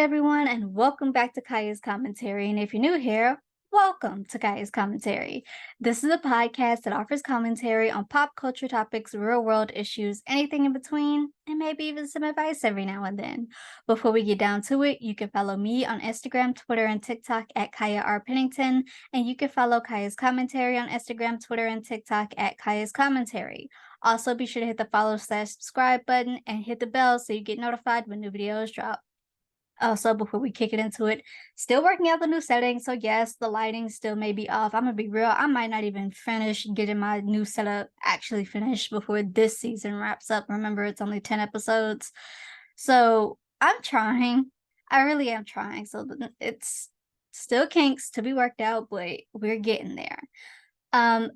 everyone, and welcome back to Kaya's Commentary. And if you're new here, welcome to Kaya's Commentary. This is a podcast that offers commentary on pop culture topics, real world issues, anything in between, and maybe even some advice every now and then. Before we get down to it, you can follow me on Instagram, Twitter, and TikTok at Kaya R. Pennington, and you can follow Kaya's Commentary on Instagram, Twitter, and TikTok at Kaya's Commentary. Also, be sure to hit the follow/subscribe button and hit the bell so you get notified when new videos drop. Also, before we kick it into it, still working out the new settings. So yes, the lighting still may be off. I'm gonna be real. I might not even finish getting my new setup actually finished before this season wraps up. Remember, it's only 10 episodes. So I'm trying. I really am trying. So it's still kinks to be worked out, but we're getting there.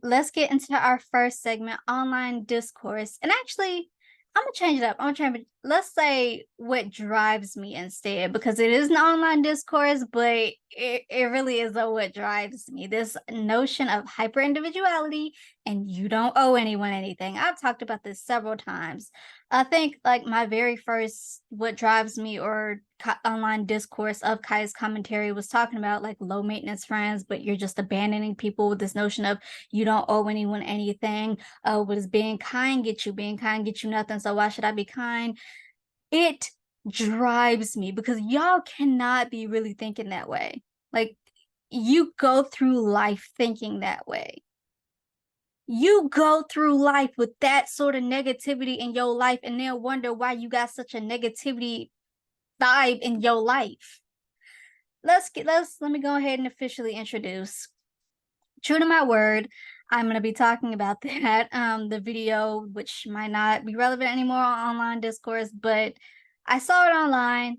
Let's get into our first segment, online discourse. And actually, I'm gonna change it up. Let's say what drives me instead, because it is an online discourse, but it really is what drives me. This notion of hyper individuality and you don't owe anyone anything. I've talked about this several times. I think like my very first what drives me or online discourse of Kai's commentary was talking about like low maintenance friends, but you're just abandoning people with this notion of you don't owe anyone anything. What does being kind get you? Being kind get you nothing. So why should I be kind? It drives me because y'all cannot be really thinking that way. Like you go through life thinking that way. You go through life with that sort of negativity in your life and then wonder why you got such a negativity vibe in your life. Let me go ahead and officially introduce. True to my word, I'm going to be talking about that the video, which might not be relevant anymore on online discourse, but I saw it online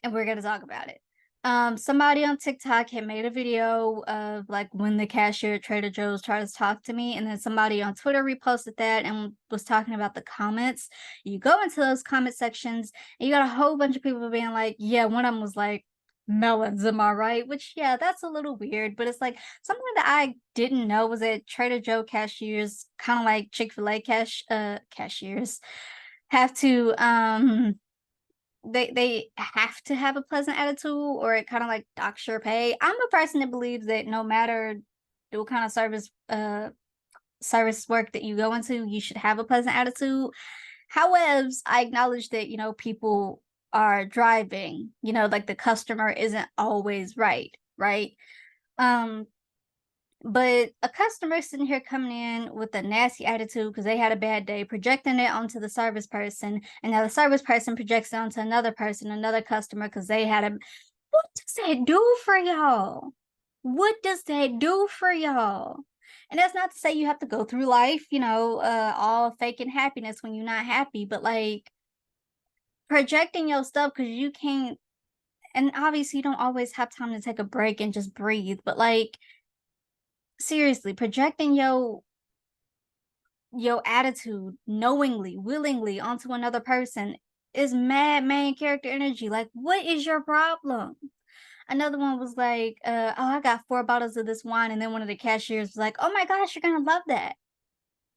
and we're going to talk about it. Somebody on TikTok had made a video of like when the cashier at Trader Joe's tried to talk to me, and then somebody on Twitter reposted that and was talking about the comments. You go into those comment sections and you got a whole bunch of people being like, yeah, one of them was like, melons, am I right? Which, yeah, that's a little weird, but it's like something that I didn't know was that Trader Joe cashiers, kind of like Chick-fil-A cashiers, have to they have to have a pleasant attitude or it kind of like docks your pay. I'm a person that believes that no matter what kind of service work that you go into, you should have a pleasant attitude. However, I acknowledge that, people are driving, like the customer isn't always right? Um, but a customer sitting here coming in with a nasty attitude because they had a bad day, projecting it onto the service person, and now the service person projects it onto another person, another customer, because they had a. What does that do for y'all? What does that do for y'all? And that's not to say you have to go through life, all faking happiness when you're not happy, but like projecting your stuff because you can't. And obviously, you don't always have time to take a break and just breathe, but like seriously, projecting your attitude knowingly, willingly onto another person is mad main character energy. Like, what is your problem? Another one was like, oh, I got 4 bottles of this wine, and then one of the cashiers was like, oh my gosh, you're gonna love that.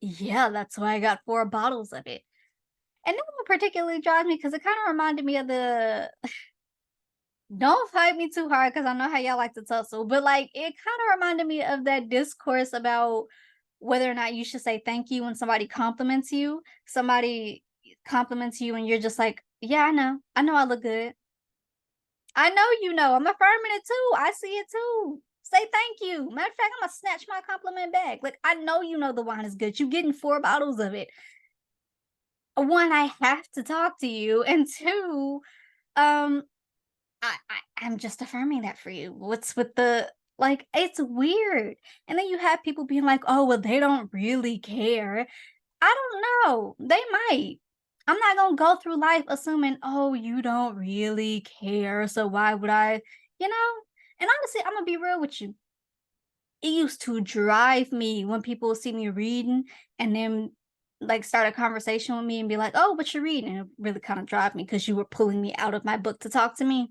Yeah, that's why I got 4 bottles of it. And that one particularly drives me because it kind of reminded me of the don't fight me too hard because I know how y'all like to tussle, but like it kind of reminded me of that discourse about whether or not you should say thank you when somebody compliments you. Somebody compliments you and you're just like, yeah, I know I look good. I know I'm affirming it too. I see it too. Say thank you. Matter of fact, I'm gonna snatch my compliment back. Like I know the wine is good. You getting 4 bottles of it. One, I have to talk to you, and two, um, I'm just affirming that for you. What's with the like? It's weird. And then you have people being like, "Oh, well, they don't really care." I don't know. They might. I'm not gonna go through life assuming, "Oh, you don't really care, so why would I?" You know. And honestly, I'm gonna be real with you. It used to drive me when people see me reading and then like start a conversation with me and be like, "Oh, what you reading?" And it really kind of drive me because you were pulling me out of my book to talk to me.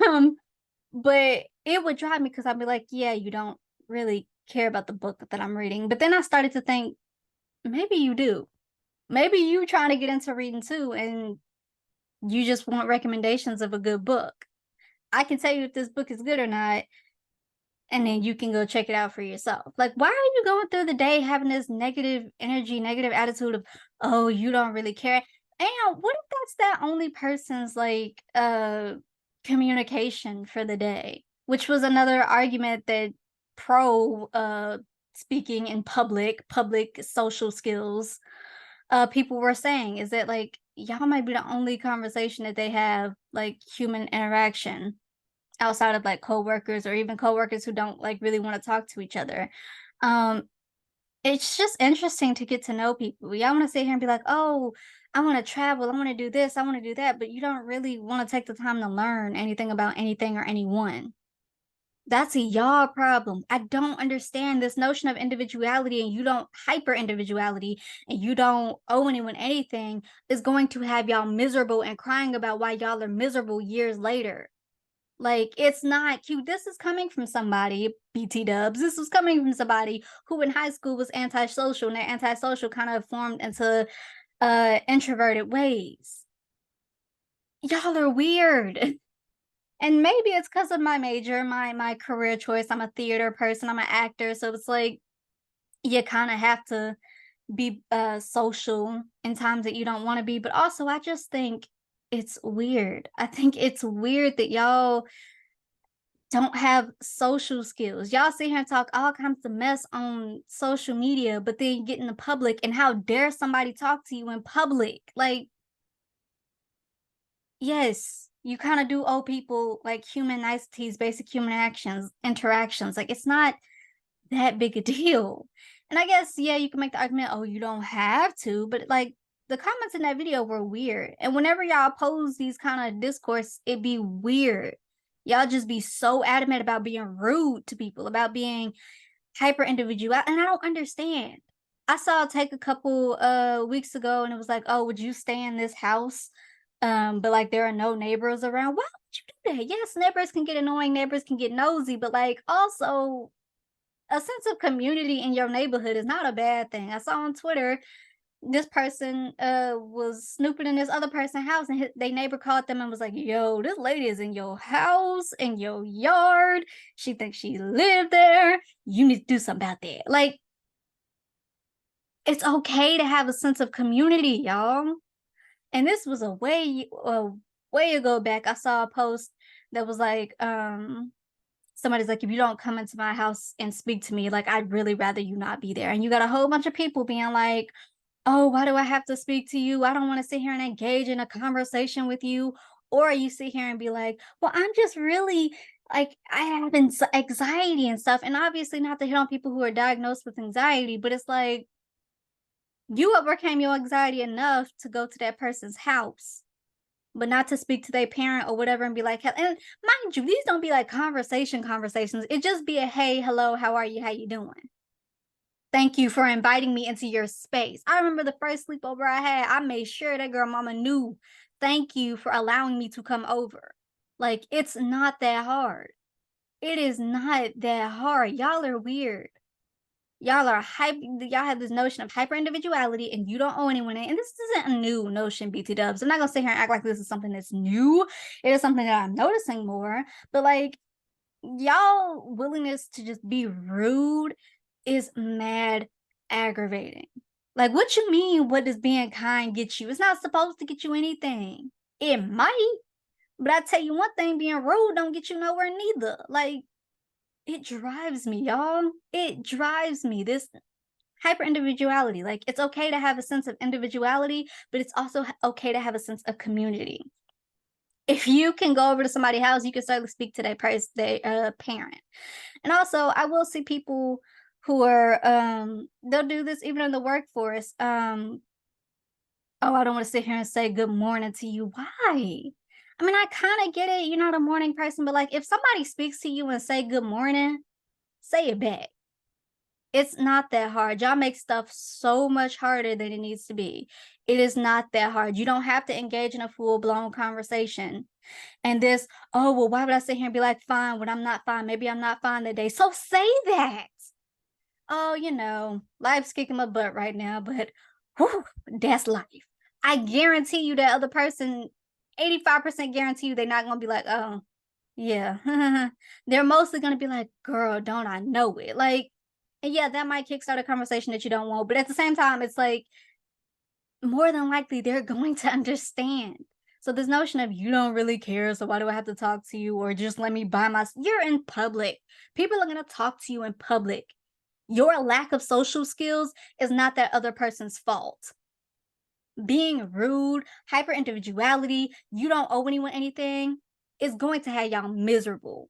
Um, but it would drive me because I'd be like, yeah, you don't really care about the book that I'm reading. But then I started to think, maybe you do. Maybe you trying to get into reading too. And You just want recommendations of a good book. I can tell you if this book is good or not, and then you can go check it out for yourself. Like, why are you going through the day having this negative energy, negative attitude of, oh, you don't really care? And what if that's that only person's like communication for the day? Which was another argument that pro speaking in public social skills, people were saying is that like y'all might be the only conversation that they have, like human interaction outside of like coworkers or even coworkers who don't like really want to talk to each other. Um, it's just interesting to get to know people. Y'all want to sit here and be like, oh, I want to travel, I want to do this, I want to do that, but you don't really want to take the time to learn anything about anything or anyone. That's a y'all problem. I don't understand this notion of individuality, and you don't hyper individuality, and you don't owe anyone anything is going to have y'all miserable and crying about why y'all are miserable years later. Like, it's not cute. This is coming from somebody, BT dubs. This was coming from somebody who in high school was antisocial, and that antisocial kind of formed into introverted ways. Y'all are weird. And maybe it's because of my major, my career choice. I'm a theater person, I'm an actor. So it's like you kind of have to be social in times that you don't want to be. But also I just think it's weird. I think it's weird that y'all don't have social skills. Y'all sit here and talk all kinds of mess on social media, but then you get in the public and how dare somebody talk to you in public? Like, yes, you kind of do owe people like human niceties, basic human actions, interactions. Like, it's not that big a deal. And I guess, yeah, you can make the argument, oh, you don't have to, but like the comments in that video were weird. And whenever y'all pose these kind of discourse, it be weird. Y'all just be so adamant about being rude to people, about being hyper individual. And I don't understand. I saw a take a couple weeks ago and it was like, oh, would you stay in this house? But like there are no neighbors around. Why would you do that? Yes, neighbors can get annoying, neighbors can get nosy, but like also a sense of community in your neighborhood is not a bad thing. I saw on Twitter this person was snooping in this other person's house, and they neighbor called them and was like, yo, this lady is in your house, in your yard, she thinks she lived there, you need to do something about that. Like, it's okay to have a sense of community, y'all. And this was a way ago back. I saw a post that was like somebody's like, if you don't come into my house and speak to me, like I'd really rather you not be there. And you got a whole bunch of people being like, oh, why do I have to speak to you? I don't want to sit here and engage in a conversation with you. Or you sit here and be like, well, I'm just really like, I have anxiety and stuff. And obviously, not to hit on people who are diagnosed with anxiety, but it's like, you overcame your anxiety enough to go to that person's house, but not to speak to their parent or whatever and be like, and mind you, these don't be like conversations. It just be a, hey, hello, how are you? How you doing? Thank you for inviting me into your space. I remember the first sleepover I had, I made sure that girl mama knew, thank you for allowing me to come over. Like, it's not that hard. It is not that hard. Y'all are weird. Y'all are hype. Y'all have this notion of hyper individuality, and you don't owe anyone. And this isn't a new notion, BT Dubs. I'm not gonna sit here and act like this is something that's new. It is something that I'm noticing more. But like, y'all willingness to just be rude is mad aggravating. Like, what you mean? What does being kind get you? It's not supposed to get you anything. It might, but I tell you one thing: being rude don't get you nowhere neither. Like, it drives me, y'all. It drives me. This hyper individuality. Like, it's okay to have a sense of individuality, but it's also okay to have a sense of community. If you can go over to somebody's house, you can certainly speak to their parent. And also, I will see people who are they'll do this even in the workforce. Oh, I don't want to sit here and say good morning to you. Why? I mean, I kind of get it. You're not a morning person, but like if somebody speaks to you and say good morning, say it back. It's not that hard. Y'all make stuff so much harder than it needs to be. It is not that hard. You don't have to engage in a full-blown conversation. And this, oh, well, why would I sit here and be like, fine, when I'm not fine? Maybe I'm not fine today. So say that. Oh, you know, life's kicking my butt right now, but whew, that's life. I guarantee you that other person 85% guarantee you they're not going to be like, oh, yeah. They're mostly going to be like, girl, don't I know it? Like, and yeah, that might kickstart a conversation that you don't want. But at the same time, it's like, more than likely, they're going to understand. So this notion of you don't really care, so why do I have to talk to you? Or just let me buy my... You're in public. People are going to talk to you in public. Your lack of social skills is not that other person's fault. Being rude, hyper individuality, you don't owe anyone anything, is going to have y'all miserable.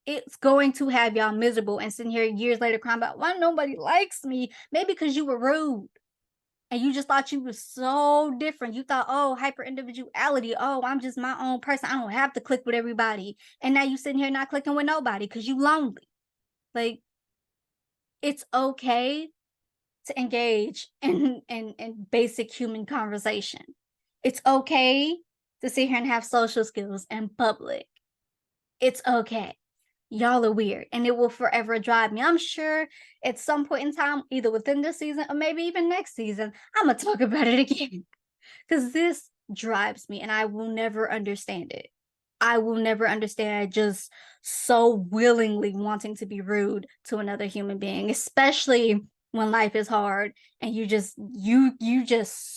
It's going to have y'all miserable and sitting here years later crying about why nobody likes me. Maybe because you were rude and you just thought you were so different. You thought, oh, hyper individuality. Oh, I'm just my own person. I don't have to click with everybody. And now you sitting here not clicking with nobody because you lonely. Like, it's okay to engage in basic human conversation. It's okay to sit here and have social skills in public. It's okay. Y'all are weird, and it will forever drive me. I'm sure at some point in time, either within this season or maybe even next season, I'm gonna talk about it again because this drives me and I will never understand it. I will never understand just so willingly wanting to be rude to another human being, especially when life is hard and you just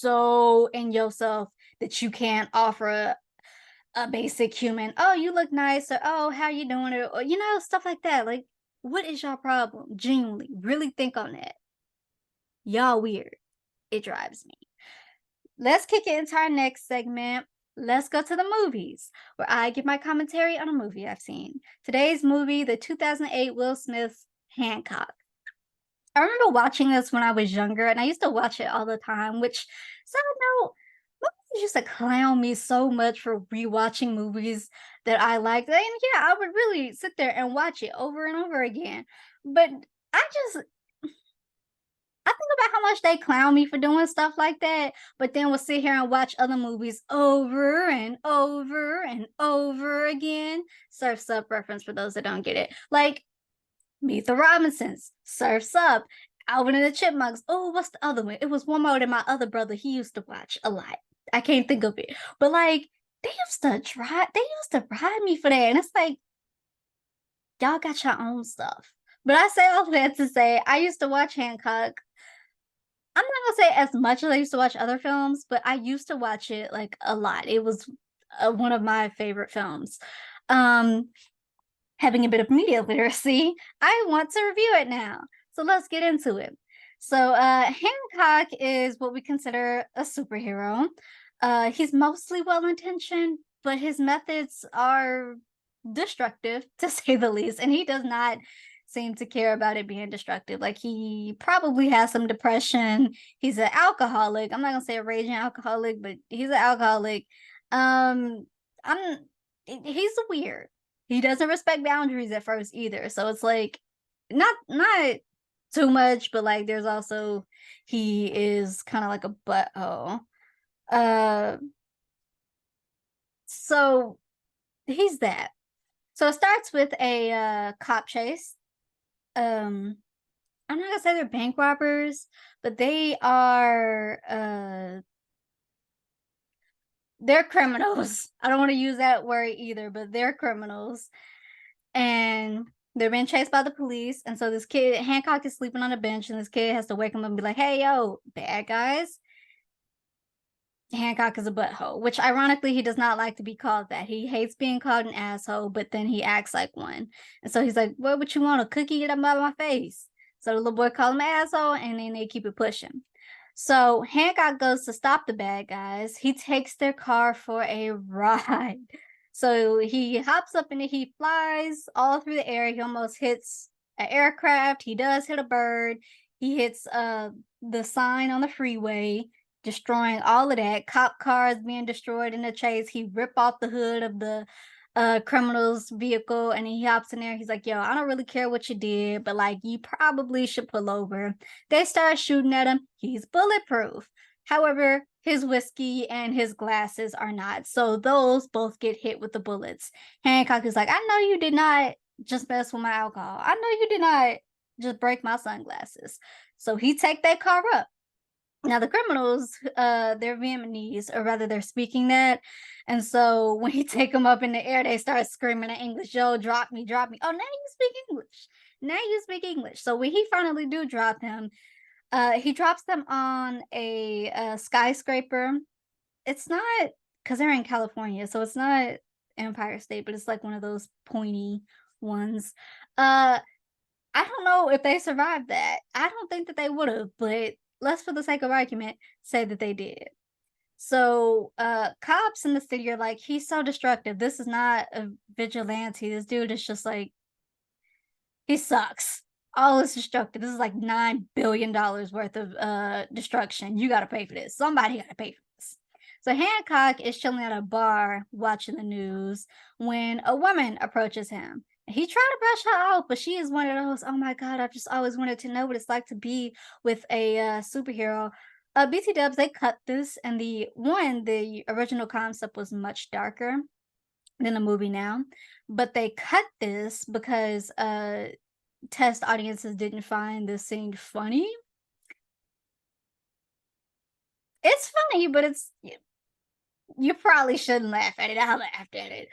so in yourself that you can't offer a basic human, oh, you look nice, or oh, how you doing, or you know, stuff like that. Like, what is your problem? Genuinely, really think on that. Y'all weird. It drives me. Let's kick it into our next segment. Let's go to the movies, where I give my commentary on a movie I've seen. Today's movie, the 2008 Will Smith's Hancock. I remember watching this when I was younger, and I used to watch it all the time, which, side note, movies used to clown me so much for rewatching movies that I liked. And yeah, I would really sit there and watch it over and over again. But I think about how much they clown me for doing stuff like that, but then we'll sit here and watch other movies over and over and over again. Surf's Up reference for those that don't get it. Like Meet the Robinsons, Surf's Up, Alvin and the Chipmunks. Oh, what's the other one? It was one more that my other brother, he used to watch a lot. I can't think of it. But like, they used to ride me for that. And it's like, y'all got your own stuff. But I say all that to say, I used to watch Hancock. I'm not gonna say as much as I used to watch other films, but I used to watch it like a lot. It was one of my favorite films. Having a bit of media literacy, I want to review it now. So let's get into it. So Hancock is what we consider a superhero. He's mostly well-intentioned, but his methods are destructive, to say the least, and he does not seem to care about it being destructive. Like, he probably has some depression. He's an alcoholic. I'm not gonna say a raging alcoholic, but he's an alcoholic. He's weird. He doesn't respect boundaries at first either. So it's like not too much, but like there's also, he is kind of like a butthole. So he's that. So it starts with a cop chase. I'm not gonna say they're bank robbers, but they are they're criminals. I don't want to use that word either, but they're criminals. And they're being chased by the police. And so this kid, Hancock, is sleeping on a bench, and this kid has to wake him up and be like, hey, yo, bad guys. Hancock is a butthole, which ironically, he does not like to be called that. He hates being called an asshole, but then he acts like one. And so he's like, what would you want? A cookie? Get up out of my face. So the little boy called him an asshole, and then they keep it pushing. So Hancock goes to stop the bad guys. He takes their car for a ride. So he hops up and he flies all through the air. He almost hits an aircraft. He does hit a bird. He hits the sign on the freeway, destroying all of that. Cop cars being destroyed in the chase. He rip off the hood of the criminal's vehicle, and he hops in there. He's like, yo, I don't really care what you did, but like, you probably should pull over. They start shooting at him. He's bulletproof. However, his whiskey and his glasses are not. So those both get hit with the bullets. Hancock is like, I know you did not just mess with my alcohol. I know you did not just break my sunglasses. So he take that car up. Now the criminals, they're Vietnamese, or rather they're speaking that. And so when he take them up in the air, they start screaming in English, "Yo, drop me, drop me." Oh, now you speak English. Now you speak English. So when he finally do drop him, he drops them on a skyscraper. It's not, because they're in California, so it's not Empire State, but it's like one of those pointy ones. Uh, I don't know if they survived that. I don't think that they would have, but let's, for the sake of argument, say that they did. So, cops in the city are like, he's so destructive. This is not a vigilante. This dude is just like, he sucks. All is destructive. This is like $9 billion worth of destruction. You gotta pay for this. Somebody gotta pay for this. So Hancock is chilling at a bar watching the news when a woman approaches him. He tried to brush her off, but she is one of those, oh my God, I've just always wanted to know what it's like to be with a superhero. BT Dubs, they cut this, and the original concept was much darker than the movie now, but they cut this because test audiences didn't find this scene funny. It's funny, but you probably shouldn't laugh at it. I laughed at it.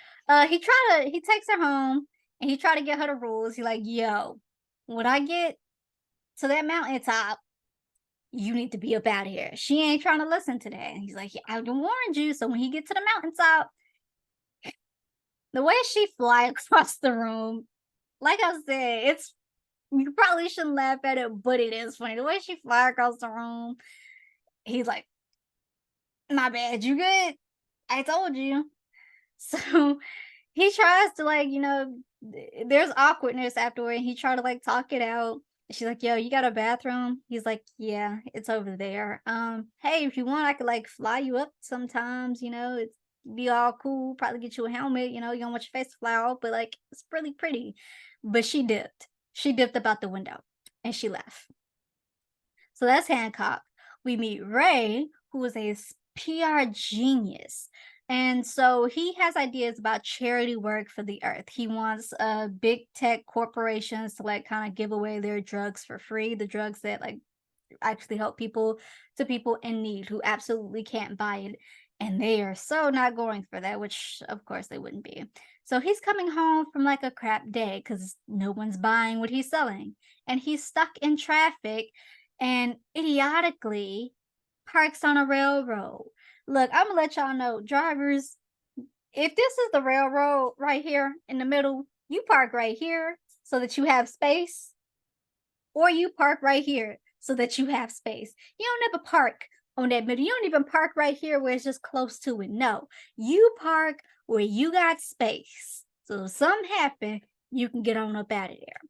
He takes her home and he tried to get her the rules. He like, yo, when I get to that mountaintop, you need to be up out of here. She ain't trying to listen to that. And he's like, yeah, I warned you. So when he gets to the mountaintop, the way she fly across the room, like I said, it's you probably shouldn't laugh at it, but it is funny. The way she fly across the room, he's like, my bad, you good? I told you. So he tries to like, there's awkwardness afterward, and he tried to like talk it out. She's like, "Yo, you got a bathroom?" He's like, "Yeah, it's over there. Hey, if you want, I could like fly you up sometimes. It's be all cool. Probably get you a helmet. You don't want your face to fly off, but like it's really pretty." But she dipped. She dipped about the window, and she left. So that's Hancock. We meet Ray, who is a PR genius. And so he has ideas about charity work for the earth. He wants big tech corporations to like kind of give away their drugs for free, the drugs that like actually help people, to people in need who absolutely can't buy it. And they are so not going for that, which of course they wouldn't be. So he's coming home from like a crap day because no one's buying what he's selling. And he's stuck in traffic and idiotically parks on a railroad. Look, I'm gonna let y'all know, drivers, if this is the railroad right here in the middle, you park right here so that you have space, or you park right here so that you have space. You don't ever park on that middle. You don't even park right here where it's just close to it. No, you park where you got space. So if something happen, you can get on up out of there.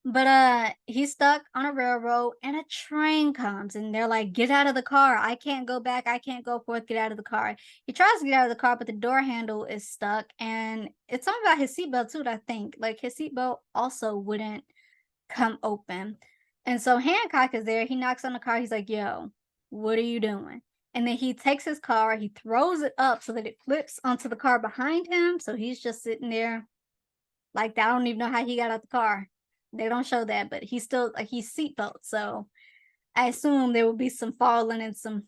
But he's stuck on a railroad and a train comes and they're like, get out of the car. I can't go back. I can't go forth. Get out of the car. He tries to get out of the car, but the door handle is stuck. And it's something about his seatbelt too, I think. Like his seatbelt also wouldn't come open. And so Hancock is there. He knocks on the car. He's like, yo, what are you doing? And then he takes his car, he throws it up so that it flips onto the car behind him. So he's just sitting there like that. I don't even know how he got out the car. They don't show that, but he's still like he's seatbelt. So I assume there will be some falling and some.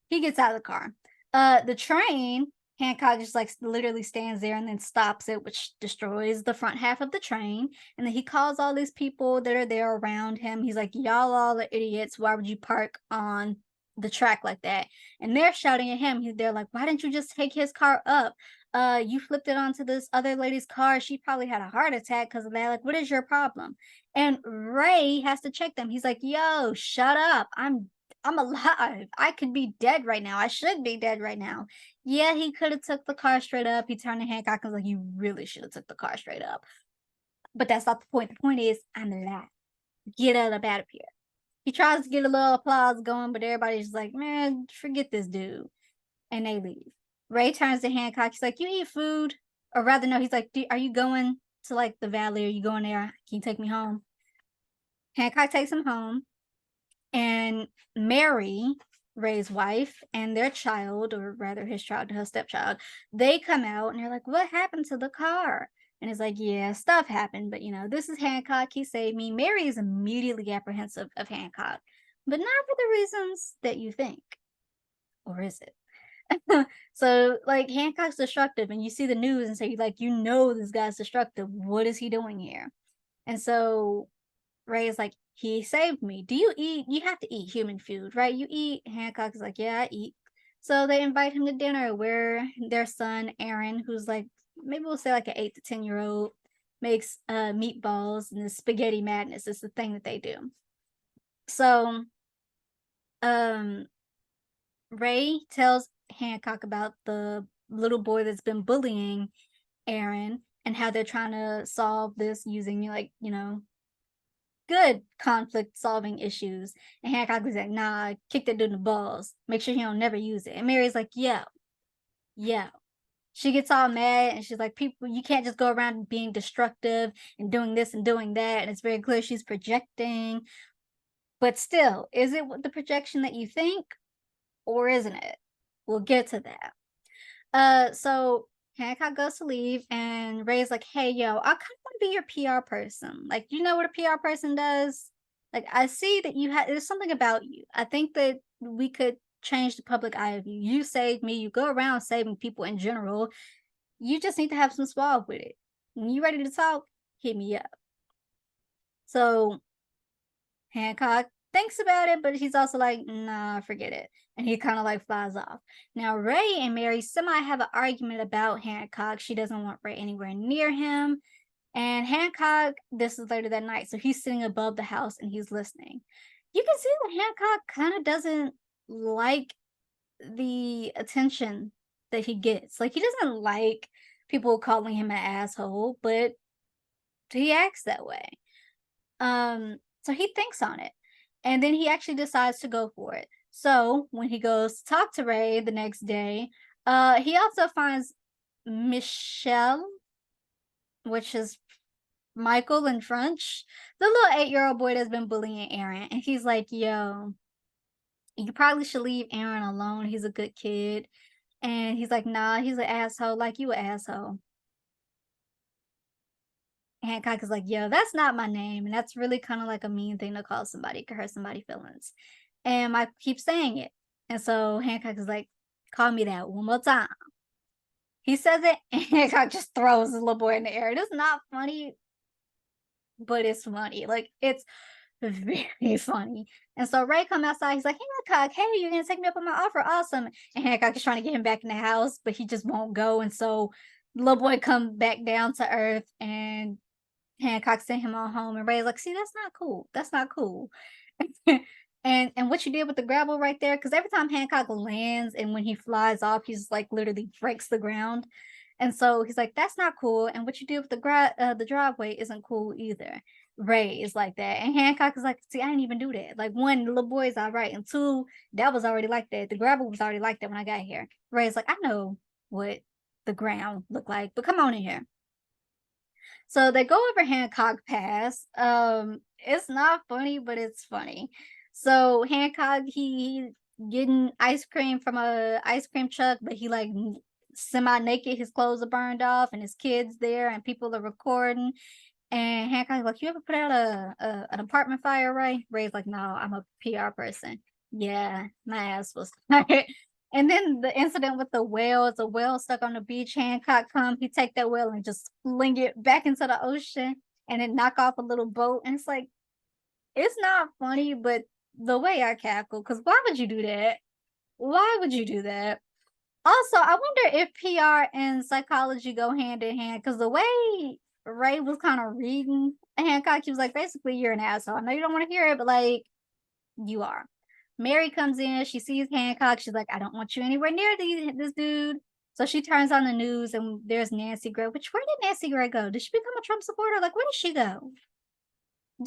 He gets out of the car. The train, Hancock just like literally stands there and then stops it, which destroys the front half of the train. And then he calls all these people that are there around him. He's like, y'all all are idiots. Why would you park on the track like that? And they're shouting at him. They're like, why didn't you just take his car up? You flipped it onto this other lady's car. She probably had a heart attack because of that. Like, what is your problem? And Ray has to check them. He's like, yo, shut up. I'm alive. I could be dead right now. I should be dead right now. Yeah, he could have took the car straight up. He turned to Hancock and was like, you really should have took the car straight up. But that's not the point. The point is, I'm alive. Get out of here. He tries to get a little applause going, but everybody's just like, man, forget this dude. And they leave. Ray turns to Hancock. He's like, you eat food? Or rather, no, he's like, are you going to like the valley? Are you going there? Can you take me home? Hancock takes him home. And Mary, Ray's wife, and their child, or rather his child, her stepchild, they come out and they're like, what happened to the car? And it's like, yeah, stuff happened, but this is Hancock. He saved me. Mary is immediately apprehensive of Hancock. but not for the reasons that you think. Or is it? So, like, Hancock's destructive, and you see the news and say, like, you know, this guy's destructive. What is he doing here? And so Ray is like, he saved me. Do you eat? You have to eat human food, right? You eat. Hancock is like, yeah, I eat. So they invite him to dinner where their son, Aaron, who's like, maybe we'll say like an 8 to 10 year old, makes meatballs and the spaghetti madness is the thing that they do. So um Ray tells Hancock about the little boy that's been bullying Aaron and how they're trying to solve this using like, good conflict solving issues. And Hancock was like, nah, kick that dude in the balls. Make sure he don't never use it. And Mary's like, yo. She gets all mad and she's like, people, you can't just go around being destructive and doing this and doing that. And it's very clear she's projecting. But still, is it the projection that you think or isn't it? We'll get to that. So Hancock goes to leave, and Ray's like, "Hey, yo, I kind of want to be your PR person. Like, you know what a PR person does? Like, I see that you have there's something about you. I think that we could change the public eye of you. You saved me. You go around saving people in general. You just need to have some swag with it. When you ready to talk, hit me up." So Hancock thinks about it, but he's also like, nah, forget it. And he kind of like flies off. Now, Ray and Mary semi have an argument about Hancock. She doesn't want Ray anywhere near him. And Hancock, this is later that night, so he's sitting above the house and he's listening. You can see that Hancock kind of doesn't like the attention that he gets. Like, he doesn't like people calling him an asshole, but he acts that way. So he thinks on it. And then he actually decides to go for it. So when he goes to talk to Ray the next day, he also finds Michelle, which is Michael in French, the little 8-year-old boy that's been bullying Aaron. And he's like, yo, you probably should leave Aaron alone. He's a good kid. And he's like, nah, he's an asshole, like you an asshole. Hancock is like, yo, that's not my name. And that's really kind of like a mean thing to call somebody, could hurt somebody's feelings. And Mike keeps saying it. And so Hancock is like, call me that one more time. He says it, and Hancock just throws the little boy in the air. It is not funny, but it's funny. Like, it's very funny. And so Ray come outside. He's like, Hancock, hey, you're going to take me up on my offer? Awesome. And Hancock is trying to get him back in the house, but he just won't go. And so the little boy comes back down to earth, and Hancock sent him on home, and Ray's like, see, that's not cool. That's not cool. And what you did with the gravel right there, because every time Hancock lands and when he flies off, he's like literally breaks the ground. And so he's like, that's not cool. And what you did with the driveway isn't cool either. Ray is like that. And Hancock is like, see, I didn't even do that. Like, one, the little boy is all right. And two, that was already like that. The gravel was already like that when I got here. Ray's like, I know what the ground looked like, but come on in here. So they go over Hancock Pass. It's not funny, but it's funny. So Hancock, he getting ice cream from a ice cream truck, but he like semi naked. His clothes are burned off, and his kids there, and people are recording. And Hancock's like, you ever put out an apartment fire, Ray? Ray's like, no, I'm a PR person. Yeah, my ass was tired. And then the incident with the whale, it's a whale stuck on the beach. Hancock come, he take that whale and just fling it back into the ocean and then knock off a little boat. And it's like, it's not funny, but the way I cackle, because why would you do that? Why would you do that? Also, I wonder if PR and psychology go hand in hand, because the way Ray was kind of reading Hancock, he was like, basically, you're an asshole. I know you don't want to hear it, but like, you are. Mary comes in, she sees Hancock, she's like, I don't want you anywhere near this dude. So she turns on the news, and there's Nancy Gray. Which, where did Nancy Gray go? Did she become a Trump supporter? Like, where did she go?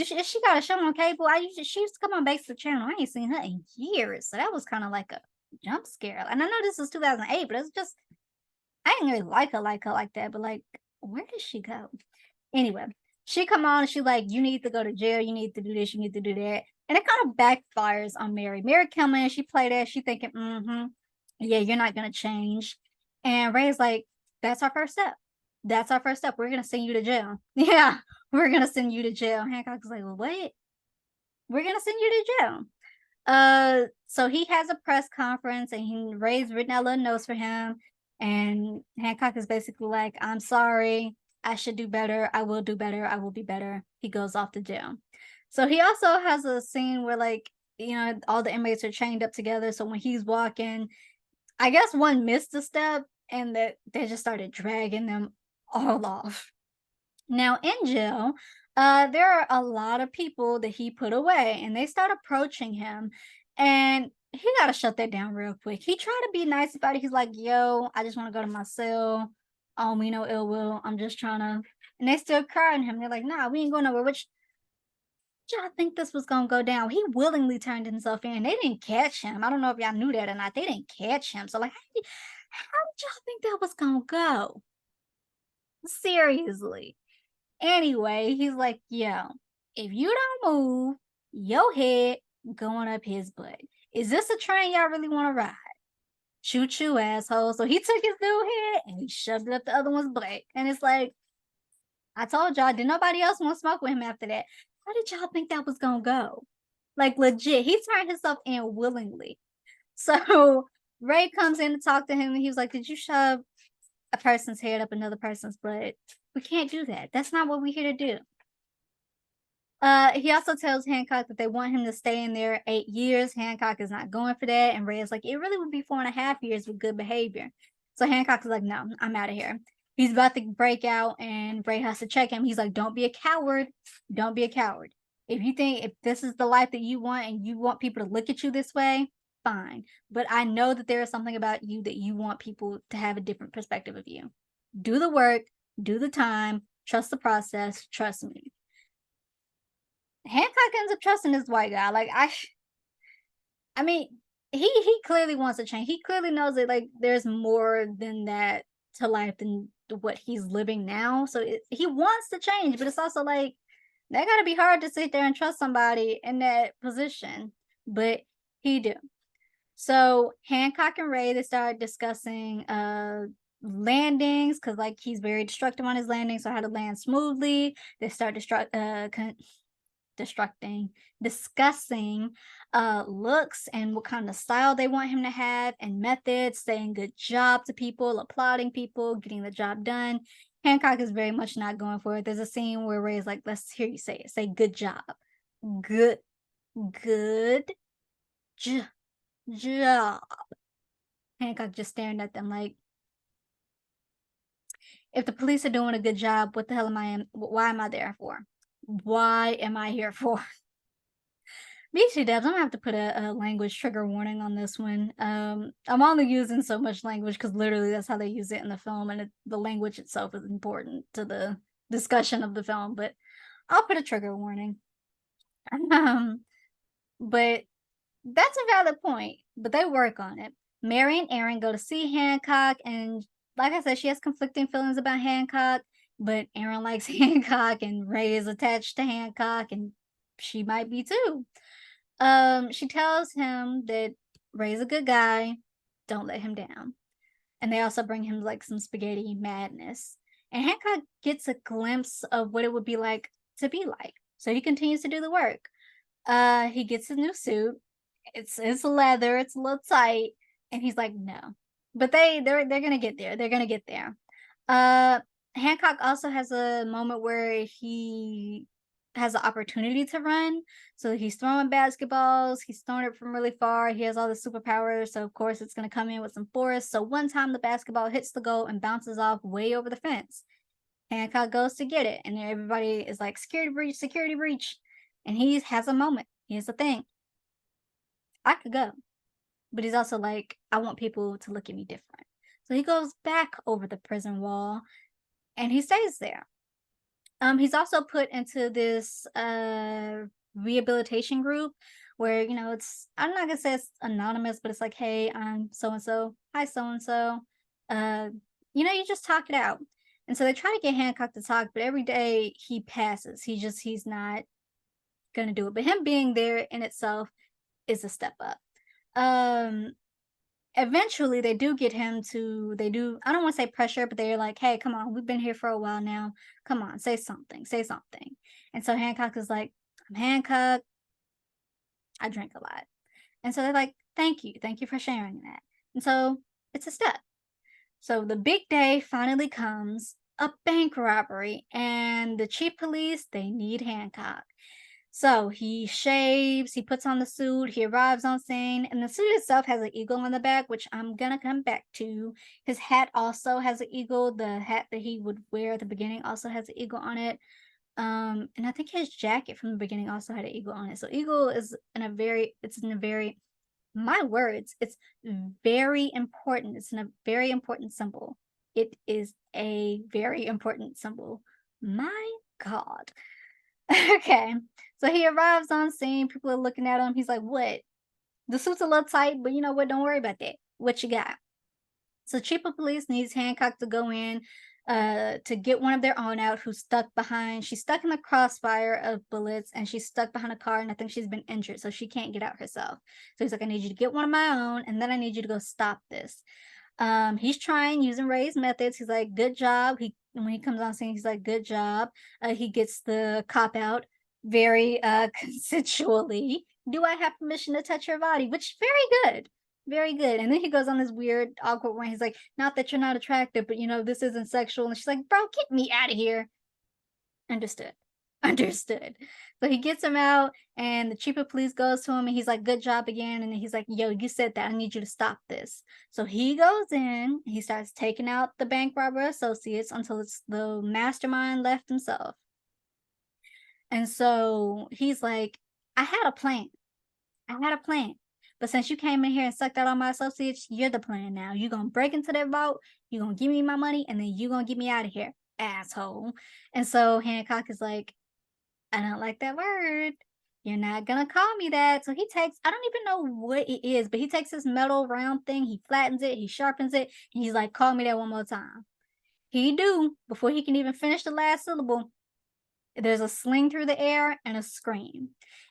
She got a show on cable? She used to come on Basic Channel. I ain't seen her in years, so that was kind of like a jump scare. And I know this was 2008, but it's just I didn't really like her like that. But like, where did she go? Anyway, she come on and she like, you need to go to jail. You need to do this. You need to do that. And it kind of backfires on Mary. Mary come in, she played that. She thinking, yeah, you're not gonna change. And Ray's like, that's our first step. That's our first step. We're gonna send you to jail. Yeah, we're gonna send you to jail. Hancock's like, well, wait, we're gonna send you to jail. So he has a press conference and Ray's written out little notes for him. And Hancock is basically like, I'm sorry. I should do better. I will do better. I will be better. He goes off to jail. So he also has a scene where, like, all the inmates are chained up together. So when he's walking, I guess one missed a step and that they just started dragging them all off. Now in jail, there are a lot of people that he put away, and they start approaching him, and he got to shut that down real quick. He tried to be nice about it. He's like, "Yo, I just want to go to my cell. Me no ill will. I'm just trying to." And they still crying him. They're like, "Nah, we ain't going nowhere." Which y'all think this was gonna go down? He willingly turned himself in. They didn't catch him. I don't know if y'all knew that or not. They didn't catch him. So like, how did y'all think that was gonna go? Seriously. Anyway, he's like, yo, if you don't move, your head going up his butt. Is this a train y'all really want to ride? Choo choo, asshole. So he took his new head and he shoved it up the other one's butt. And it's like, I told y'all, did nobody else want to smoke with him after that? How did y'all think that was going to go? Like, legit, he turned himself in willingly. So Ray comes in to talk to him and he was like, did you shove a person's head up another person's butt? We can't do that. That's not what we're here to do. He also tells Hancock that they want him to stay in there 8 years. Hancock is not going for that, and Ray is like, it really would be 4.5 years with good behavior. So Hancock is like, no, I'm out of here. He's about to break out, and Ray has to check him. He's like, don't be a coward. Don't be a coward. If this is the life that you want and you want people to look at you this way, fine. But I know that there is something about you that you want people to have a different perspective of you. Do the work, do the time, trust the process, trust me. Hancock ends up trusting this white guy. Like I mean, he clearly wants to change. He clearly knows that like there's more than that to life than what he's living now. So he wants to change, but it's also like that gotta be hard to sit there and trust somebody in that position. But he do. So Hancock and Ray they start discussing landings because like he's very destructive on his landing, so how to land smoothly. They start destructing discussing looks and what kind of style they want him to have and methods, saying good job to people, applauding people, getting the job done. Hancock is very much not going for it. There's a scene where Ray's like, let's hear you say it. Say good job. Good, good job. Hancock just staring at them like, if the police are doing a good job, what the hell am I in? Why am I there for? Why am I here for? BC Dubs, I'm gonna have to put a language trigger warning on this one. I'm only using so much language because literally that's how they use it in the film, and the language itself is important to the discussion of the film. But I'll put a trigger warning. Um, but that's a valid point. But they work on it. Mary and Aaron go to see Hancock, and like I said, she has conflicting feelings about Hancock. But Aaron likes Hancock, and Ray is attached to Hancock, and she might be too. She tells him that Ray's a good guy, don't let him down. And they also bring him like some spaghetti madness. And Hancock gets a glimpse of what it would be like to be like. So he continues to do the work. He gets a new suit. It's leather, it's a little tight, and he's like, no. But they're gonna get there. They're gonna get there. Uh Hancock also has a moment where he has the opportunity to run. So he's throwing basketballs, he's throwing it from really far. He has all the superpowers, so of course it's gonna come in with some force. So one time the basketball hits the goal and bounces off way over the fence. Hancock goes to get it, and everybody is like, security breach, security breach. And he has a moment. Here's the thing. I could go. But he's also like, I want people to look at me different. So he goes back over the prison wall and he stays there. He's also put into this rehabilitation group where, it's I'm not gonna say it's anonymous, but it's like, hey, I'm so and so. Hi, so and so. You just talk it out. And so they try to get Hancock to talk, but every day he passes. He's not gonna do it. But him being there in itself is a step up. Um Eventually they do get him to I don't want to say pressure, but they're like, hey, come on, we've been here for a while now, come on, say something, say something. And so Hancock is like, I'm Hancock, I drink a lot. And so they're like, thank you. Thank you for sharing that. And so it's a step. So the big day finally comes, a bank robbery, and the chief police, they need Hancock. So he shaves, he puts on the suit, he arrives on scene, and the suit itself has an eagle on the back, which I'm gonna come back to. His hat also has an eagle. The hat that he would wear at the beginning also has an eagle on it. And I think his jacket from the beginning also had an eagle on it. So eagle is it's in a very, my words, it's very important. It's in a very important symbol. It is a very important symbol. My God. Okay. So he arrives on scene. People are looking at him. He's like, what? The suit's a little tight, but you know what? Don't worry about that. What you got? So chief of police needs Hancock to go in to get one of their own out who's stuck behind. She's stuck in the crossfire of bullets and she's stuck behind a car and I think she's been injured, so she can't get out herself. So he's like, I need you to get one of my own and then I need you to go stop this. He's trying using Ray's methods. He's like, good job. When he comes on scene, he's like, good job. He gets the cop out very consensually. Do I have permission to touch your body? Which very good. Very good. And then he goes on this weird, awkward one. He's like, not that you're not attractive, but this isn't sexual. And she's like, bro, get me out of here. Understood. Understood. So he gets him out, and the chief of police goes to him, and he's like, good job again. And then he's like, yo, you said that. I need you to stop this. So he goes in, he starts taking out the bank robber associates until it's the mastermind left himself. And so he's like, I had a plan. I had a plan. But since you came in here and sucked out all my associates, you're the plan now. You're going to break into their vault, you're going to give me my money, and then you're going to get me out of here, asshole. And so Hancock is like, I don't like that word. You're not going to call me that. So he takes, I don't even know what it is, but he takes this metal round thing, he flattens it, he sharpens it, and he's like, call me that one more time. He do, before he can even finish the last syllable, there's a sling through the air and a scream.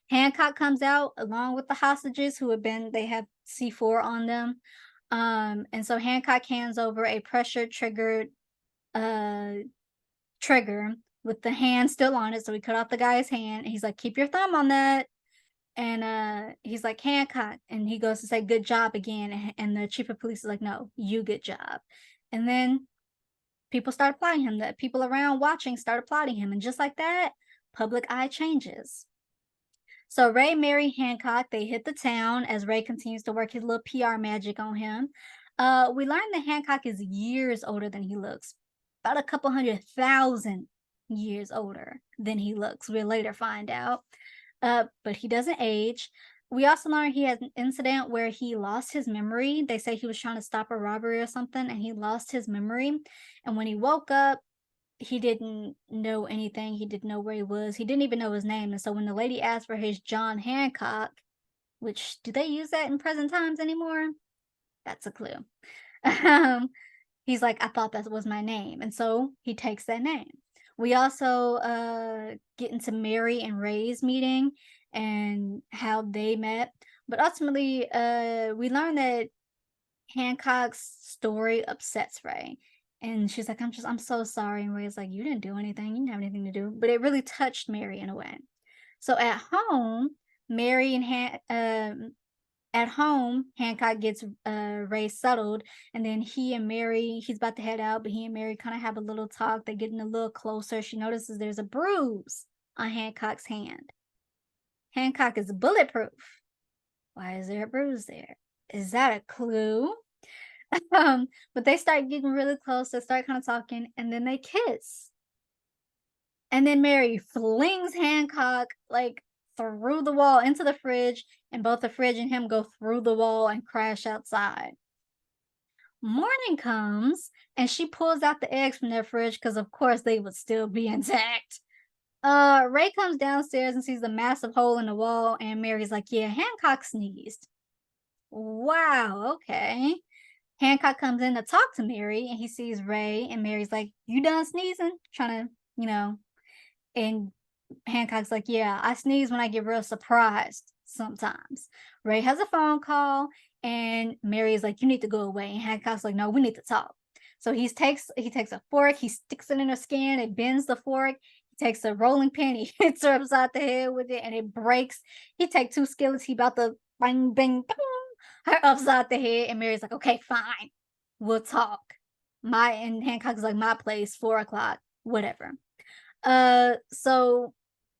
Hancock comes out along with the hostages they have C4 on them. And so Hancock hands over a pressure triggered trigger with the hand still on it. So he cut off the guy's hand and he's like, keep your thumb on that. And he's like, Hancock. And he goes to say, good job again. And the chief of police is like, no, you good job. And then people start applauding him. The people around watching start applauding him. And just like that, public eye changes. So Ray, Mary, Hancock, they hit the town as Ray continues to work his little PR magic on him. We learn that Hancock is years older than he looks. About a couple 100,000 years older than he looks. We'll later find out. But he doesn't age. We also learn he has an incident where he lost his memory. They say he was trying to stop a robbery or something, and he lost his memory. And when he woke up, he didn't know anything. He didn't know where he was. He didn't even know his name. And so when the lady asked for his John Hancock, which do they use that in present times anymore? That's a clue. He's like, I thought that was my name. And so he takes that name. We also get into Mary and Ray's meeting and how they met. But ultimately, we learn that Hancock's story upsets Ray. And she's like, I'm so sorry. And Ray's like, you didn't do anything. You didn't have anything to do. But it really touched Mary in a way. So at home, Hancock gets Ray settled, and then he's about to head out, but he and Mary kind of have a little talk. They're getting a little closer. She notices there's a bruise on Hancock's hand. Hancock is bulletproof. Why is there a bruise there? Is that a clue? But they start getting really close. They start kind of talking, and then they kiss. And then Mary flings Hancock like through the wall into the fridge, and both the fridge and him go through the wall and crash outside. Morning comes, and she pulls out the eggs from their fridge because, of course, they would still be intact. Ray comes downstairs and sees a massive hole in the wall, and Mary's like, yeah, Hancock sneezed. Wow, okay. Hancock comes in to talk to Mary, and he sees Ray, and Mary's like, you done sneezing? Trying to, and Hancock's like, yeah, I sneeze when I get real surprised sometimes. Ray has a phone call, and Mary is like, you need to go away. And Hancock's like, no, we need to talk. So he takes a fork, he sticks it in her skin, it bends the fork. He takes a rolling pin, he hits her upside the head with it, and it breaks. He takes two skillets, he about to bang, bang, bang, her upside the head, and Mary's like, "Okay, fine, we'll talk." And Hancock is like, "My place, 4 o'clock, whatever." So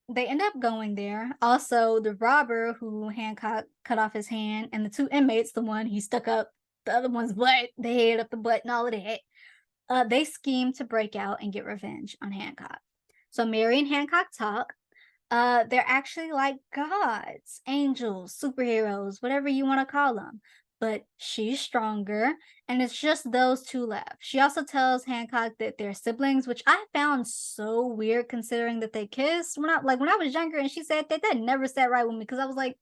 they end up going there. Also, the robber who Hancock cut off his hand, and the 2 inmates, the one he stuck up the other one's butt, the head up the butt and all of that, they scheme to break out and get revenge on Hancock. So Mary and Hancock talk. They're actually like gods, angels, superheroes, whatever you want to call them. But she's stronger, and it's just those two left. She also tells Hancock that they're siblings, which I found so weird considering that they kissed when I was younger, and she said that that never sat right with me because I was like,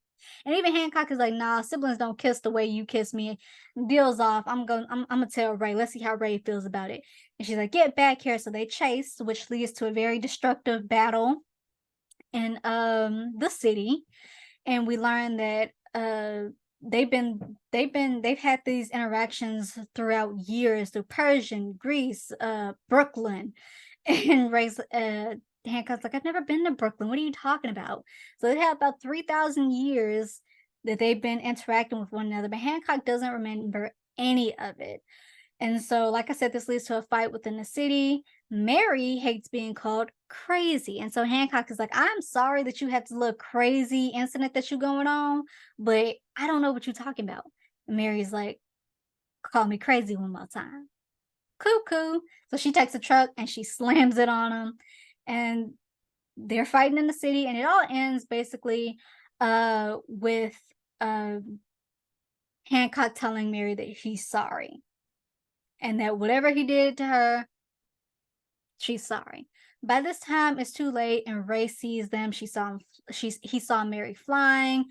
and even Hancock is like, nah, siblings don't kiss the way you kiss me. Deal's off. I'm gonna tell Ray. Let's see how Ray feels about it. And she's like, get back here. So they chase, which leads to a very destructive battle in the city, and we learn that they've had these interactions throughout years through Persian, Greece, Brooklyn, and Ray's Hancock's like, I've never been to Brooklyn. What are you talking about? So they have about 3,000 years that they've been interacting with one another, but Hancock doesn't remember any of it. And so, like I said, this leads to a fight within the city. Mary hates being called crazy. And so Hancock is like, I'm sorry that you had this little crazy incident that you going on, but I don't know what you're talking about. And Mary's like, call me crazy one more time. Cuckoo. So she takes a truck and she slams it on him. And they're fighting in the city. And it all ends basically with uh, Hancock telling Mary that he's sorry and that whatever he did to her, she's sorry. By this time, it's too late, and Ray sees them. He saw Mary flying.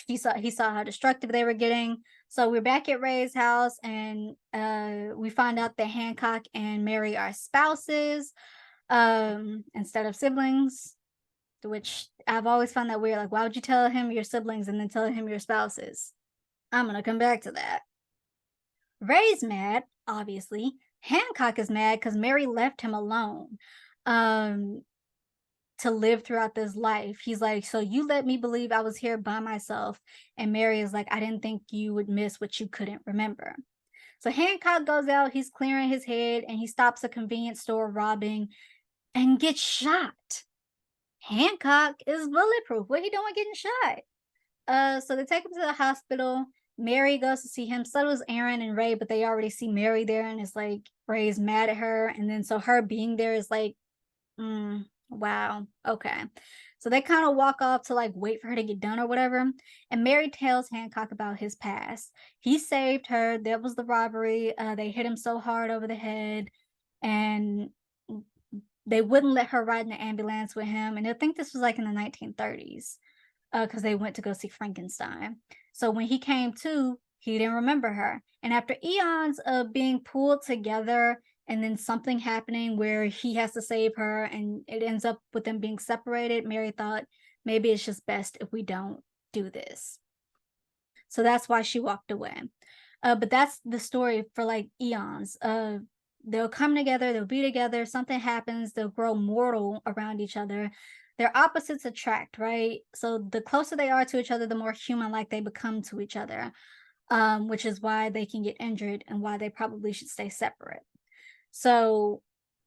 He saw how destructive they were getting. So we're back at Ray's house, and we find out that Hancock and Mary are spouses instead of siblings. Which I've always found that weird. Like, why would you tell him your siblings and then tell him your spouses? I'm gonna come back to that. Ray's mad, obviously. Hancock is mad because Mary left him alone um, to live throughout this life. He's like, so you let me believe I was here by myself. And Mary is like, I didn't think you would miss what you couldn't remember. So Hancock goes out, he's clearing his head, and he stops a convenience store robbing and gets shot. Hancock is bulletproof. What he doing getting shot? So they take him to the hospital. Mary goes to see him. So does Aaron and Ray, but they already see Mary there, and it's like Ray's mad at her, and then so her being there is like, wow, okay. So they kind of walk off to like wait for her to get done or whatever. And Mary tells Hancock about his past. He saved her. That was the robbery. They hit him so hard over the head, and they wouldn't let her ride in the ambulance with him. And I think this was like in the 1930s because they went to go see Frankenstein. So when he came to, he didn't remember her. And after eons of being pulled together and then something happening where he has to save her and it ends up with them being separated, Mary thought maybe it's just best if we don't do this. So that's why she walked away. But that's the story for like eons. They'll come together, they'll be together, something happens, they'll grow mortal around each other. Their opposites attract, right? So the closer they are to each other, the more human like they become to each other, which is why they can get injured and why they probably should stay separate. So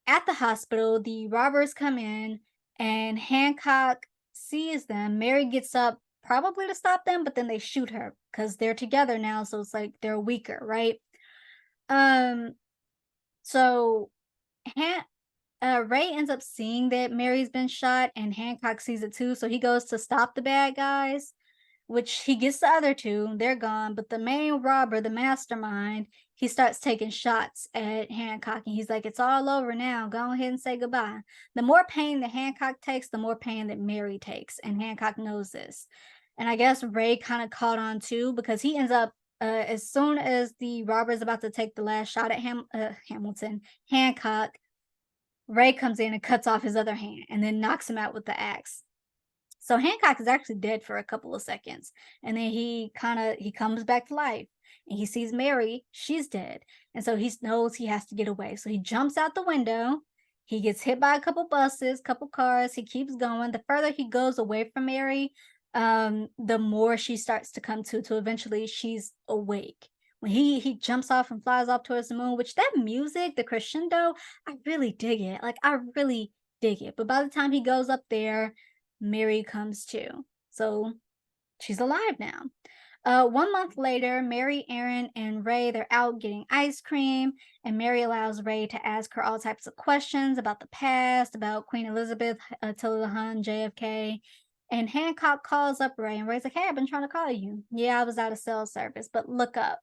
at the hospital, the robbers come in and Hancock sees them. Mary gets up probably to stop them, but then they shoot her because they're together now. So it's like they're weaker, right? Um, so Ray ends up seeing that Mary's been shot and Hancock sees it too. So he goes to stop the bad guys, which he gets the other two. They're gone. But the main robber, the mastermind, he starts taking shots at Hancock and he's like, it's all over now. Go ahead and say goodbye. The more pain that Hancock takes, the more pain that Mary takes. And Hancock knows this. And I guess Ray kind of caught on too because he ends up, as soon as the robber is about to take the last shot at Hancock, Ray comes in and cuts off his other hand and then knocks him out with the axe. So Hancock is actually dead for a couple of seconds. And then he comes back to life and he sees Mary, she's dead. And so he knows he has to get away. So he jumps out the window. He gets hit by a couple buses, couple cars. He keeps going. The further he goes away from Mary, the more she starts to come to eventually she's awake. When he jumps off and flies off towards the moon, which that music, the crescendo, I really dig it. Like I really dig it. But by the time he goes up there, Mary comes to. So she's alive now. 1 month later, Mary, Aaron, and Ray, they're out getting ice cream, and Mary allows Ray to ask her all types of questions about the past, about Queen Elizabeth, Attila the Hun, JFK. And Hancock calls up Ray, and Ray's like, "Hey, I've been trying to call you. Yeah, I was out of cell service, but look up."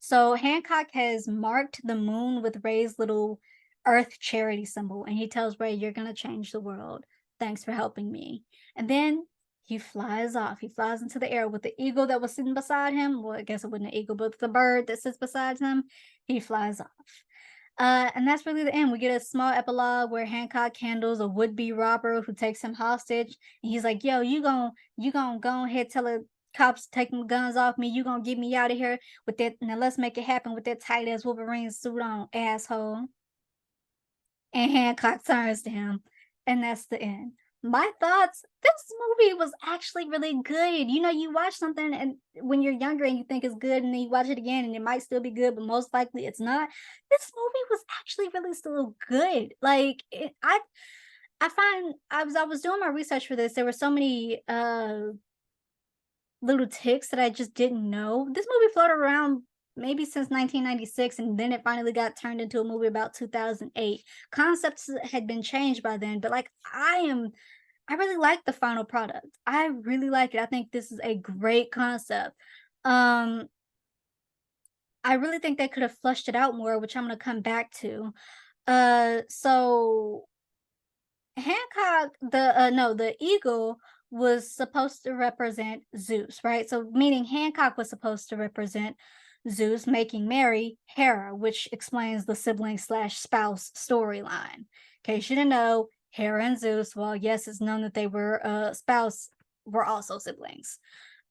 So Hancock has marked the moon with Ray's little Earth charity symbol, and he tells Ray, "You're gonna change the world. Thanks for helping me." And then he flies off. He flies into the air with the eagle that was sitting beside him. Well, I guess it wasn't an eagle, but the bird that sits beside him. He flies off. And that's really the end. We get a small epilogue where Hancock handles a would-be robber who takes him hostage, and he's like, "Yo, you gonna go ahead tell the cops to take them guns off me. You gonna get me out of here with that? Now let's make it happen with that tight ass Wolverine suit on, asshole." And Hancock turns to him, and that's the end. My thoughts, this movie was actually really good. You know, you watch something and when you're younger and you think it's good, and then you watch it again and it might still be good, but most likely it's not. This movie was actually really still good. Like I find I was doing my research for this. There were so many little ticks that I just didn't know. This movie floated around maybe since 1996, and then it finally got turned into a movie about 2008. Concepts had been changed by then, but like I really like the final product. I really like it. I think this is a great concept. Um I really think they could have flushed it out more, which I'm going to come back to. So Hancock, the eagle was supposed to represent Zeus, right? So meaning Hancock was supposed to represent Zeus, making Mary Hera, which explains the sibling slash spouse storyline. In case you didn't know, Hera and Zeus, well, yes, it's known that they were spouse, were also siblings.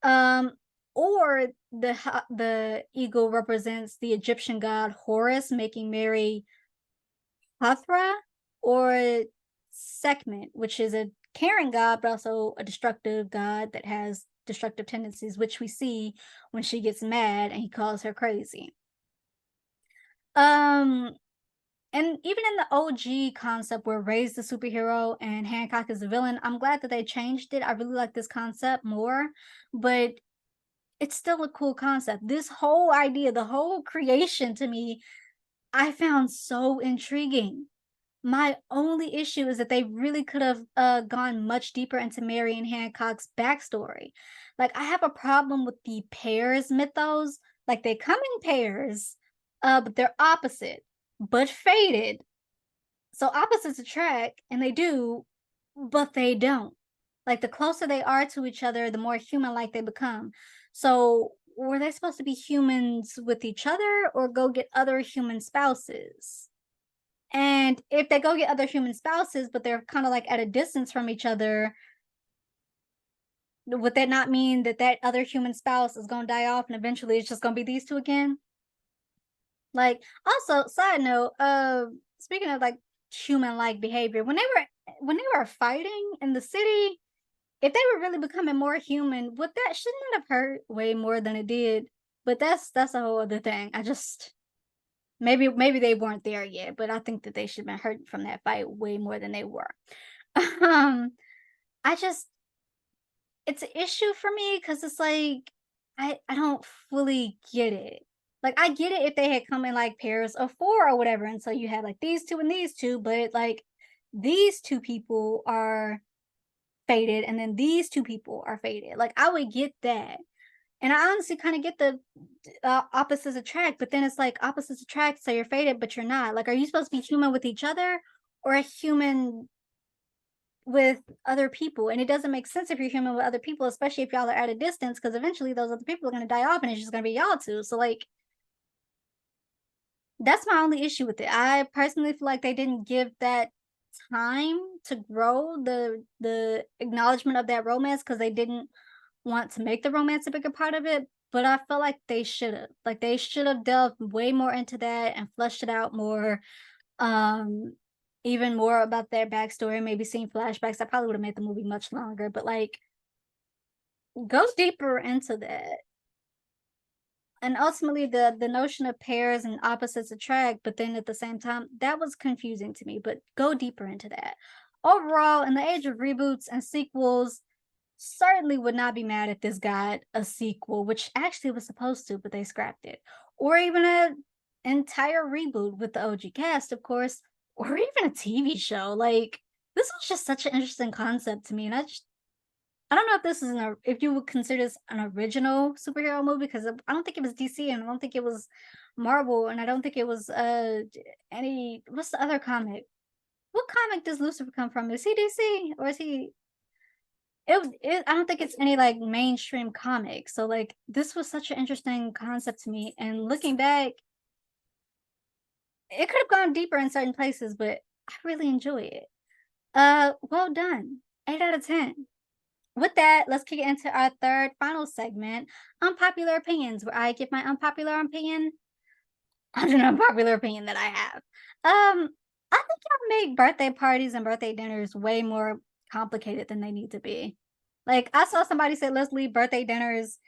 Um, or the eagle represents the Egyptian god Horus, making Mary Hathra, or Sekhmet, which is a caring god, but also a destructive god that has destructive tendencies, which we see when she gets mad and he calls her crazy. Um, and even in the OG concept where Ray's the superhero and Hancock is the villain, I'm glad that they changed it. I really like this concept more, but it's still a cool concept. This whole idea, the whole creation to me, I found so intriguing. My only issue is that they really could have gone much deeper into Mary and Hancock's backstory. Like, I have a problem with the pairs mythos. Like, they come in pairs, but they're opposite, but fated. So opposites attract, and they do, but they don't. Like, the closer they are to each other, the more human-like they become. So, were they supposed to be humans with each other or go get other human spouses? And if they go get other human spouses, but they're kinda, like, at a distance from each other, would that not mean that that other human spouse is gonna die off and eventually it's just gonna be these 2 again? Like, also, side note, speaking of, like, human-like behavior, when they were fighting in the city, if they were really becoming more human, would that shouldn't that have hurt way more than it did? But that's a whole other thing. I just maybe they weren't there yet, but I think that they should have been hurt from that fight way more than they were. Um, I just it's an issue for me because it's like I don't fully get it. Like I get it if they had come in like pairs of 4 or whatever, and so you had like these 2 and these 2, but like these 2 people are fated and then these 2 people are fated. Like I would get that. And I honestly kind of get the opposites attract, but then it's like opposites attract, so you're fated, but you're not. Like, are you supposed to be human with each other or a human with other people? And it doesn't make sense if you're human with other people, especially if y'all are at a distance, because eventually those other people are going to die off and it's just going to be y'all two. So, like, that's my only issue with it. I personally feel like they didn't give that time to grow the acknowledgement of that romance because they didn't want to make the romance a bigger part of it, but I feel like they should have. Like they should have delved way more into that and fleshed it out more. Um, Even more about their backstory, maybe seeing flashbacks. I probably would have made the movie much longer, but like Go deeper into that. And ultimately the notion of pairs and opposites attract, but then at the same time, that was confusing to me, but go deeper into that. Overall, in the age of reboots and sequels, certainly would not be mad if this got a sequel, which actually was supposed to, but they scrapped it. Or even a entire reboot with the OG cast, of course, or even a TV show. Like, this was just such an interesting concept to me, and I don't know if this is if you would consider this an original superhero movie, because I don't think it was DC, and I don't think it was Marvel, and I don't think it was any, what's the other comic? What comic does Lucifer come from? Is he DC or is he, I don't think it's any like mainstream comic. So like this was such an interesting concept to me, and looking back, it could have gone deeper in certain places, but I really enjoy it. Well done. 8 out of 10. With that, let's kick it into our third final segment, unpopular opinions, where I give my unpopular opinion on an unpopular opinion that I have. I think y'all make birthday parties and birthday dinners way more complicated than they need to be. Like I saw somebody say, let's leave birthday dinners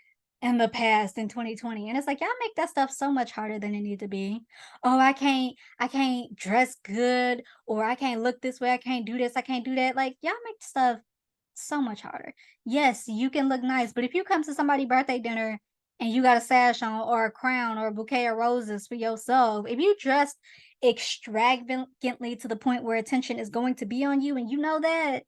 in the past in 2020. And it's like y'all make that stuff so much harder than it need to be. Oh, I can't dress good, or I can't look this way, I can't do this, I can't do that. Like y'all make stuff so much harder. Yes, you can look nice, but if you come to somebody's birthday dinner and you got a sash on or a crown or a bouquet of roses for yourself, if you dressed extravagantly to the point where attention is going to be on you and you know that,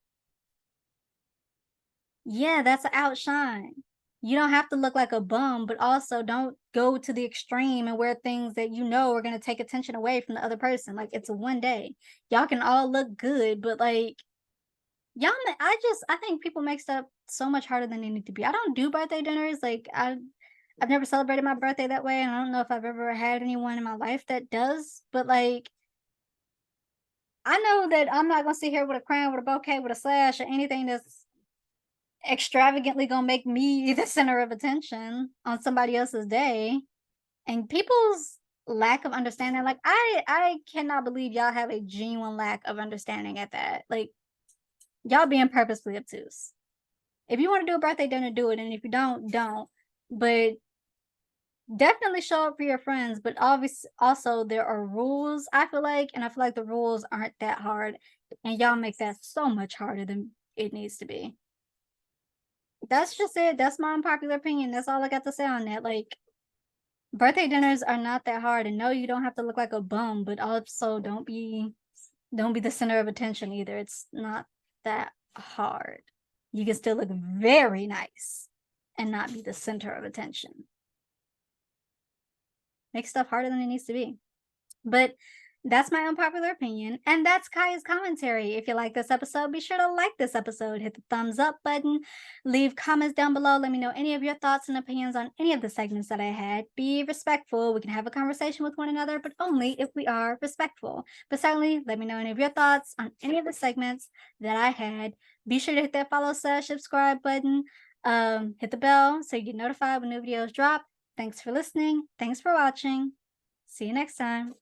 yeah, that's an outshine. You don't have to look like a bum, but also don't go to the extreme and wear things that you know are going to take attention away from the other person. Like it's a one day. Y'all can all look good, but like I think people make stuff so much harder than they need to be. I don't do birthday dinners, like, I've never celebrated my birthday that way, and I don't know if I've ever had anyone in my life that does, but, like, I know that I'm not gonna sit here with a crown, with a bouquet, with a slash, or anything that's extravagantly gonna make me the center of attention on somebody else's day, and people's lack of understanding, like, I cannot believe y'all have a genuine lack of understanding at that, like, y'all being purposely obtuse. If you want to do a birthday dinner, do it. And if you don't. But definitely show up for your friends. But obviously, also, there are rules, I feel like. And I feel like the rules aren't that hard. And y'all make that so much harder than it needs to be. That's just it. That's my unpopular opinion. That's all I got to say on that. Like, birthday dinners are not that hard. And no, you don't have to look like a bum. But also, don't be the center of attention either. It's not that hard. You can still look very nice and not be the center of attention. Make stuff harder than it needs to be. But that's my unpopular opinion. And that's Kaya's commentary. If you like this episode, be sure to like this episode, hit the thumbs up button, leave comments down below. Let me know any of your thoughts and opinions on any of the segments that I had. Be respectful. We can have a conversation with one another, but only if we are respectful. But certainly, let me know any of your thoughts on any of the segments that I had. Be sure to hit that follow / subscribe button. Hit the bell so you get notified when new videos drop. Thanks for listening. Thanks for watching. See you next time.